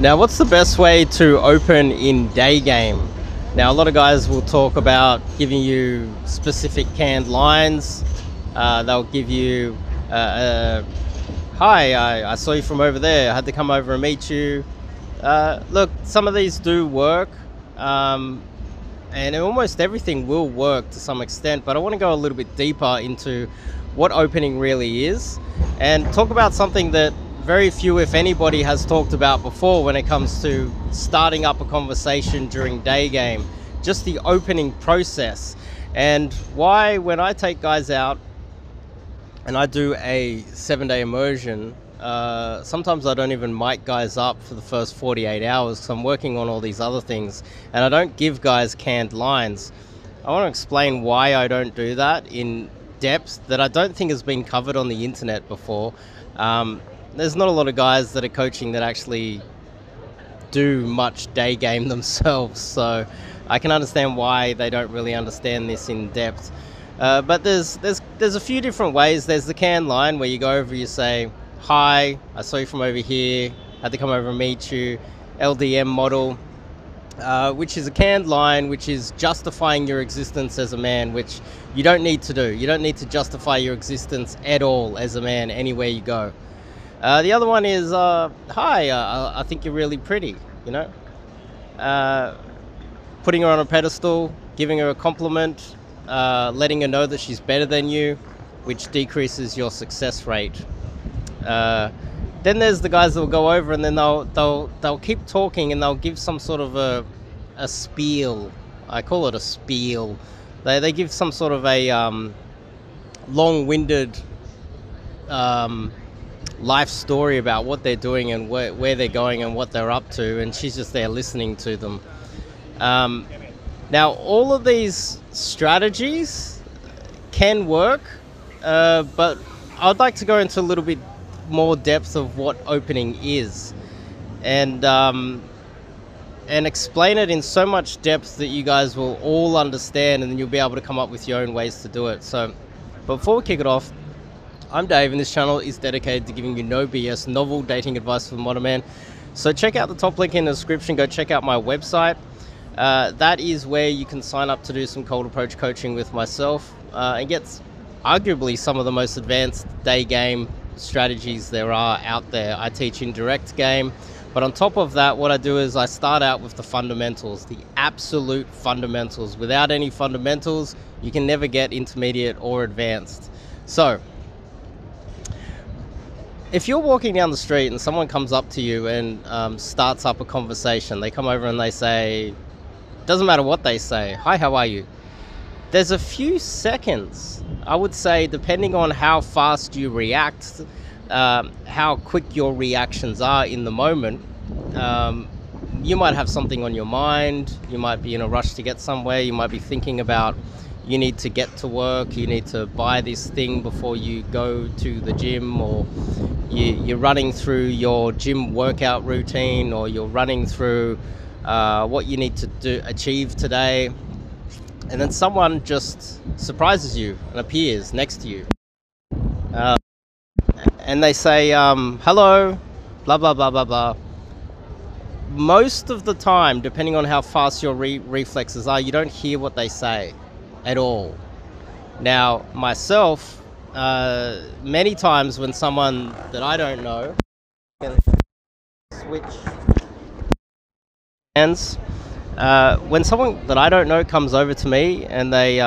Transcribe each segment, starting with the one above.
Now, what's the best way to open in day game? Now, a lot of guys will talk about giving you specific canned lines. They'll give you, hi, I saw you from over there. I had to come over and meet you. Look, some of these do work, and almost everything will work to some extent, but I want to go a little bit deeper into what opening really is and talk about something that very few, if anybody, has talked about before when it comes to starting up a conversation during day game, just the opening process, and why when I take guys out and I do a 7-day immersion, sometimes I don't even mic guys up for the first 48 hours because I'm working on all these other things, and I don't give guys canned lines. I want to explain why I don't do that in depth that I don't think has been covered on the internet before. There's not a lot of guys that are coaching that actually do much day game themselves, so I can understand why they don't really understand this in depth. But there's a few different ways. There's the canned line where you go over, you say, hi, I saw you from over here, had to come over and meet you. LDM model, which is a canned line, which is justifying your existence as a man, which you don't need to do. You don't need to justify your existence at all as a man anywhere you go. The other one is, hi, I think you're really pretty, you know. Putting her on a pedestal, giving her a compliment, letting her know that she's better than you, which decreases your success rate. Then there's the guys that will go over and then they'll keep talking and they'll give some sort of a spiel. I call it a spiel. They give some sort of a long-winded life story about what they're doing and where they're going and what they're up to, and she's just there listening to them. Now, all of these strategies can work, but I'd like to go into a little bit more depth of what opening is, and explain it in so much depth that you guys will all understand, and then you'll be able to come up with your own ways to do it. So, before we kick it off, I'm Dave, and this channel is dedicated to giving you no BS, novel dating advice for the modern man. So check out the top link in the description. Go check out my website. That is where you can sign up to do some cold approach coaching with myself and get arguably some of the most advanced day game strategies there are out there. I teach in direct game, but on top of that, what I do is I start out with the fundamentals, the absolute fundamentals. Without any fundamentals, you can never get intermediate or advanced. So if you're walking down the street and someone comes up to you and starts up a conversation, they come over and they say, doesn't matter what they say, hi, how are you? There's a few seconds, I would say, depending on how fast you react, how quick your reactions are in the moment. You might have something on your mind, you might be in a rush to get somewhere, you might be thinking about you need to get to work, you need to buy this thing before you go to the gym, or you're running through your gym workout routine, or you're running through what you need to achieve today, and then someone just surprises you and appears next to you, and they say, hello, blah, blah, blah, blah, blah. Most of the time, depending on how fast your reflexes are, you don't hear what they say at all. Now, myself, many times when someone that I don't know, switch hands, when someone that I don't know comes over to me and they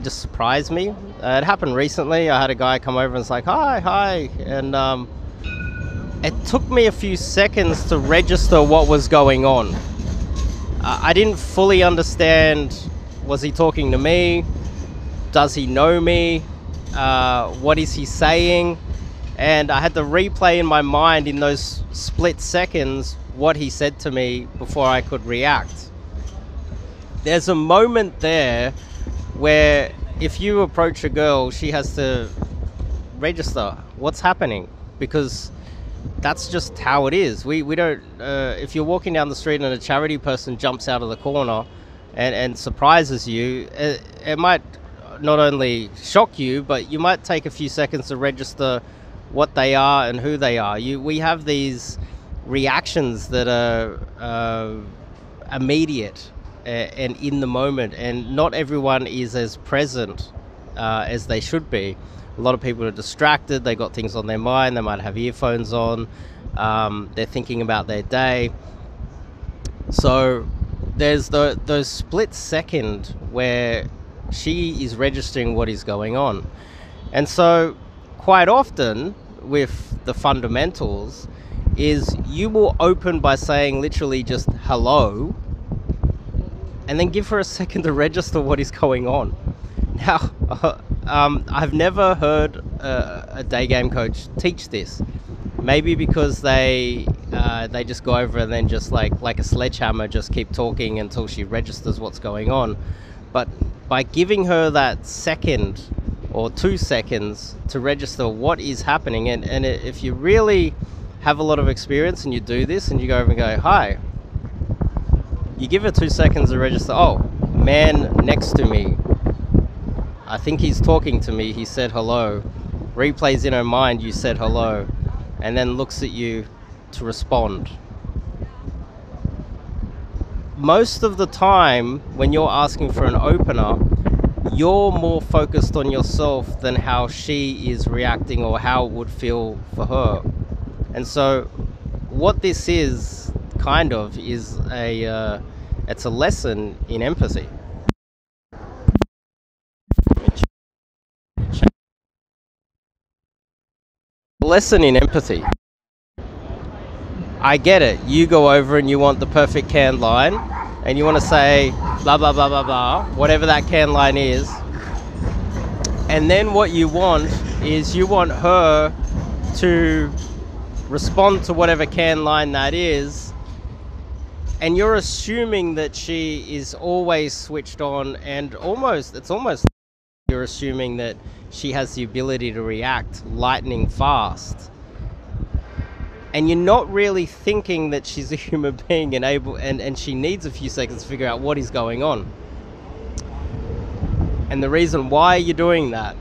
just surprise me. It happened recently. I had a guy come over and was like, hi, and it took me a few seconds to register what was going on. I didn't fully understand. Was he talking to me? Does he know me? What is he saying? And I had to replay in my mind in those split seconds what he said to me before I could react. There's a moment there where if you approach a girl, she has to register what's happening, because that's just how it is. We don't, if you're walking down the street and a charity person jumps out of the corner and surprises you, it might not only shock you, but you might take a few seconds to register what they are and who they are. We have these reactions that are immediate and in the moment, and not everyone is as present as they should be. A lot of people are distracted, they got things on their mind, they might have earphones on, they're thinking about their day. So there's those split second where she is registering what is going on. And so quite often with the fundamentals is you will open by saying literally just hello, and then give her a second to register what is going on. Now, I've never heard a day game coach teach this. Maybe because they just go over and then just like a sledgehammer, just keep talking until she registers what's going on. But by giving her that second or 2 seconds to register what is happening, and if you really have a lot of experience and you do this and you go over and go, hi, you give her 2 seconds to register, oh, man next to me, I think he's talking to me, he said hello, replays in her mind you said hello, and then looks at you to respond. Most of the time when you're asking for an opener, you're more focused on yourself than how she is reacting or how it would feel for her. And so what this is kind of is it's a lesson in empathy. Lesson in empathy. I get it. You go over and you want the perfect canned line, and you want to say blah blah blah blah blah, whatever that canned line is. And then what you want is you want her to respond to whatever canned line that is, and you're assuming that she is always switched on, and it's almost you're assuming that she has the ability to react lightning fast. And you're not really thinking that she's a human being and she needs a few seconds to figure out what is going on. And the reason why you're doing that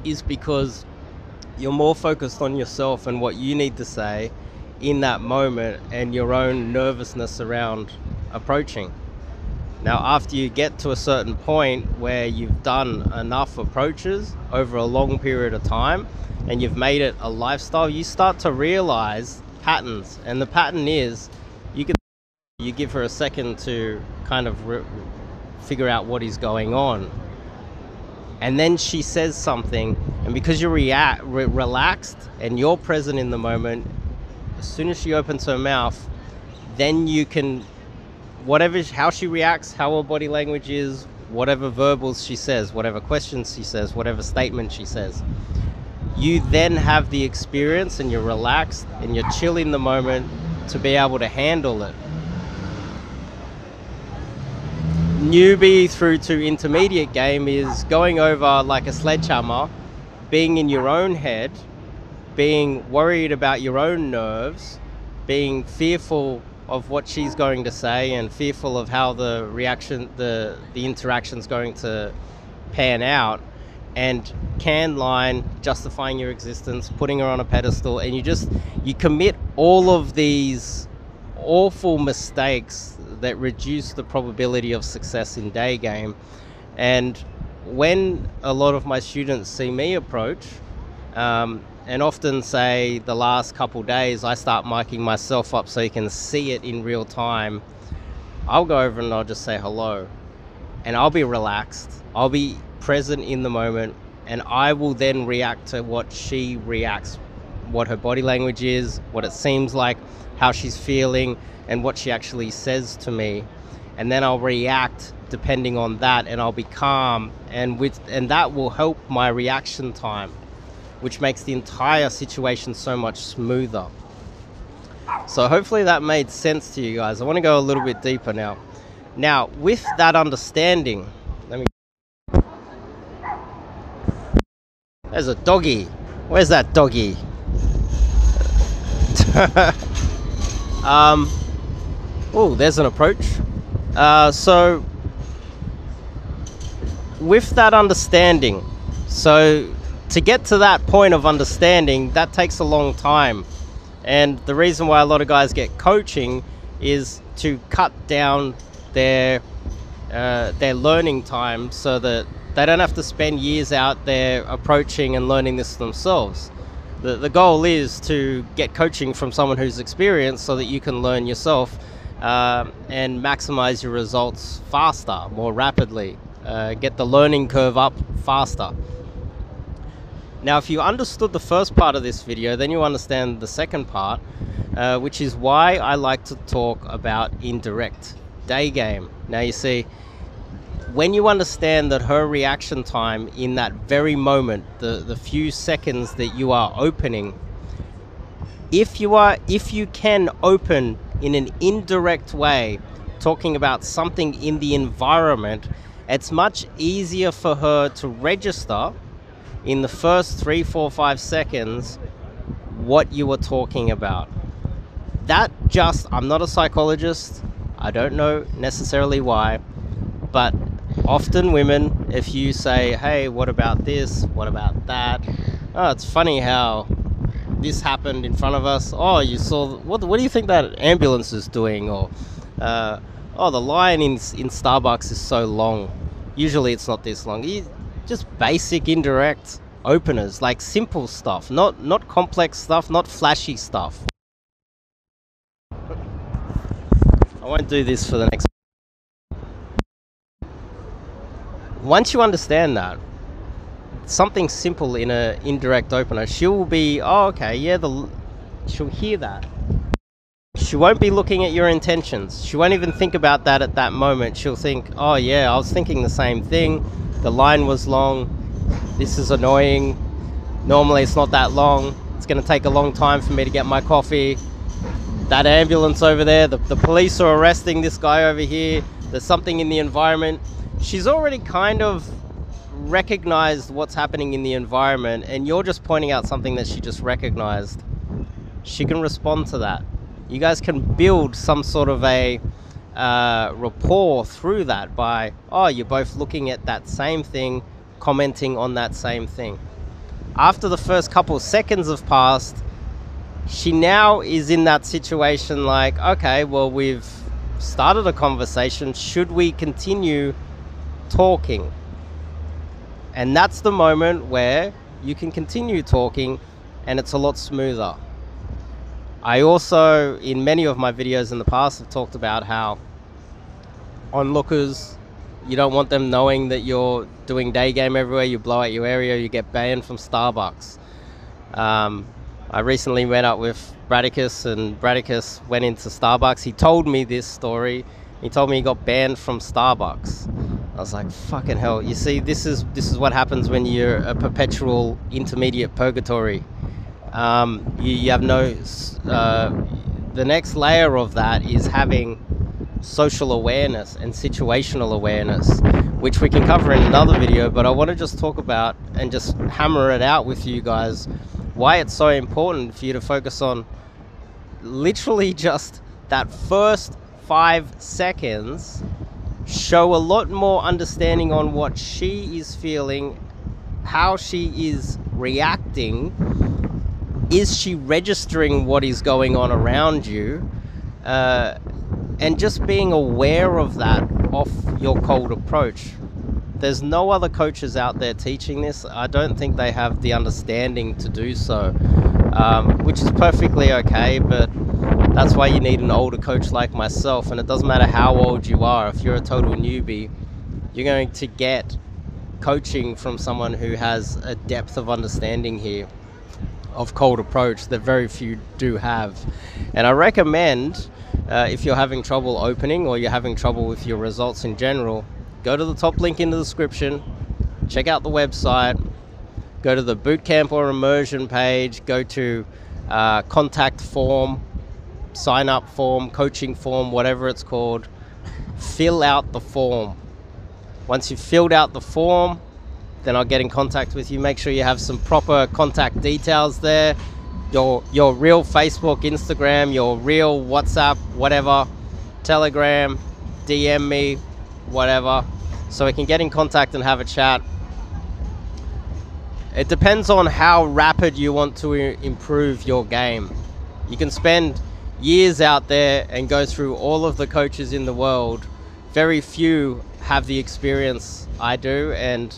is because you're more focused on yourself and what you need to say in that moment and your own nervousness around approaching. Now, after you get to a certain point where you've done enough approaches over a long period of time and you've made it a lifestyle, you start to realize patterns. And the pattern is you give her a second to kind of figure out what is going on. And then she says something, and because you're relaxed and you're present in the moment, as soon as she opens her mouth, then you can, how she reacts, how her body language is, whatever verbals she says, whatever questions she says, whatever statement she says, you then have the experience and you're relaxed and you're chill in the moment to be able to handle it. Newbie through to intermediate game is going over like a sledgehammer, being in your own head, being worried about your own nerves, being fearful of what she's going to say and fearful of how the interaction's going to pan out, and can line, justifying your existence, putting her on a pedestal, and you commit all of these awful mistakes that reduce the probability of success in day game. And when a lot of my students see me approach, and often say the last couple days I start miking myself up so you can see it in real time, I'll go over and I'll just say hello, and I'll be relaxed, I'll be present in the moment, and I will then react to what she reacts, what her body language is, what it seems like, how she's feeling, and what she actually says to me. And then I'll react depending on that, and I'll be calm, and that will help my reaction time, which makes the entire situation so much smoother. So hopefully that made sense to you guys. I want to go a little bit deeper now. Now, with that understanding, there's a doggy. Where's that doggy? Oh, there's an approach. So with that understanding, so to get to that point of understanding, that takes a long time. And the reason why a lot of guys get coaching is to cut down their learning time so that they don't have to spend years out there approaching and learning this themselves. The goal is to get coaching from someone who's experienced so that you can learn yourself and maximize your results faster, more rapidly, get the learning curve up faster. Now, if you understood the first part of this video, then you understand the second part, which is why I like to talk about indirect day game. Now, you see, when you understand that her reaction time in that very moment, the few seconds that you are opening, if you can open in an indirect way, talking about something in the environment, it's much easier for her to register in the first 3, 4, 5 seconds what you were talking about. I'm not a psychologist, I don't know necessarily why, but often women, if you say, hey, what about this, what about that, oh, it's funny how this happened in front of us, oh, you saw, what do you think that ambulance is doing, or oh, the line in Starbucks is so long, usually it's not this long. Just basic indirect openers, like simple stuff, not complex stuff, not flashy stuff. I won't do this for the next. Once you understand that, something simple in an indirect opener, she'll be, oh, okay, yeah, she'll hear that. She won't be looking at your intentions. She won't even think about that at that moment. She'll think, oh yeah, I was thinking the same thing. The line was long. This is annoying. Normally it's not that long. It's going to take a long time for me to get my coffee. That ambulance over there, the police are arresting this guy over here. There's something in the environment. She's already kind of recognized what's happening in the environment, and you're just pointing out something that she just recognized. She can respond to that. You guys can build some sort of a rapport through that by, oh, you're both looking at that same thing, commenting on that same thing. After the first couple seconds have passed, she now is in that situation like, okay, well, we've started a conversation. Should we continue talking? And that's the moment where you can continue talking and it's a lot smoother. I also, in many of my videos in the past, have talked about how onlookers, you don't want them knowing that you're doing day game everywhere. You blow out your area, you get banned from Starbucks. I recently went out with Bradicus, and Bradicus went into Starbucks. He told me this story. He told me he got banned from Starbucks. I was like, fucking hell. You see, this is what happens when you're a perpetual intermediate purgatory. You have no... the next layer of that is having social awareness and situational awareness, which we can cover in another video, but I want to just talk about and just hammer it out with you guys, why it's so important for you to focus on literally just that first 5 seconds. Show a lot more understanding on what she is feeling, how she is reacting. Is she registering what is going on around you? And just being aware of that off your cold approach. There's no other coaches out there teaching this. I don't think they have the understanding to do so, which is perfectly okay, but that's why you need an older coach like myself. And it doesn't matter how old you are. If you're a total newbie, you're going to get coaching from someone who has a depth of understanding here of cold approach that very few do have. And I recommend, if you're having trouble opening or you're having trouble with your results in general, go to the top link in the description, check out the website, go to the bootcamp or immersion page, go to contact form, sign up form, coaching form, whatever it's called. Fill out the form. Once you've filled out the form, then I'll get in contact with you. Make sure you have some proper contact details there. Your real Facebook, Instagram, your real WhatsApp, whatever, Telegram, DM me, whatever, so we can get in contact and have a chat. It depends on how rapid you want to improve your game. You can spend years out there and go through all of the coaches in the world. Very few have the experience I do, and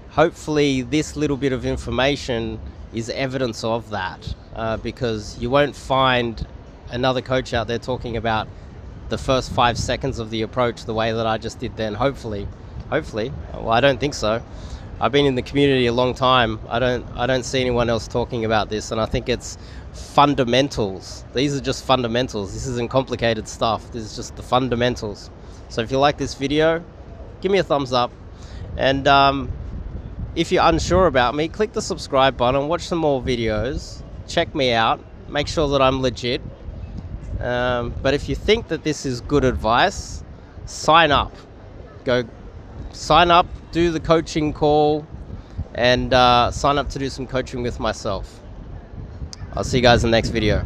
hopefully this little bit of information is evidence of that, because you won't find another coach out there talking about the first 5 seconds of the approach the way that I just did then. Hopefully. Well, I don't think so. I've been in the community a long time. I don't see anyone else talking about this, and I think it's fundamentals. These are just fundamentals. This isn't complicated stuff. This is just the fundamentals. So if you like this video, give me a thumbs up, and if you're unsure about me, click the subscribe button, watch some more videos, check me out, make sure that I'm legit. But if you think that this is good advice, sign up. Go sign up, do the coaching call, and sign up to do some coaching with myself. I'll see you guys in the next video.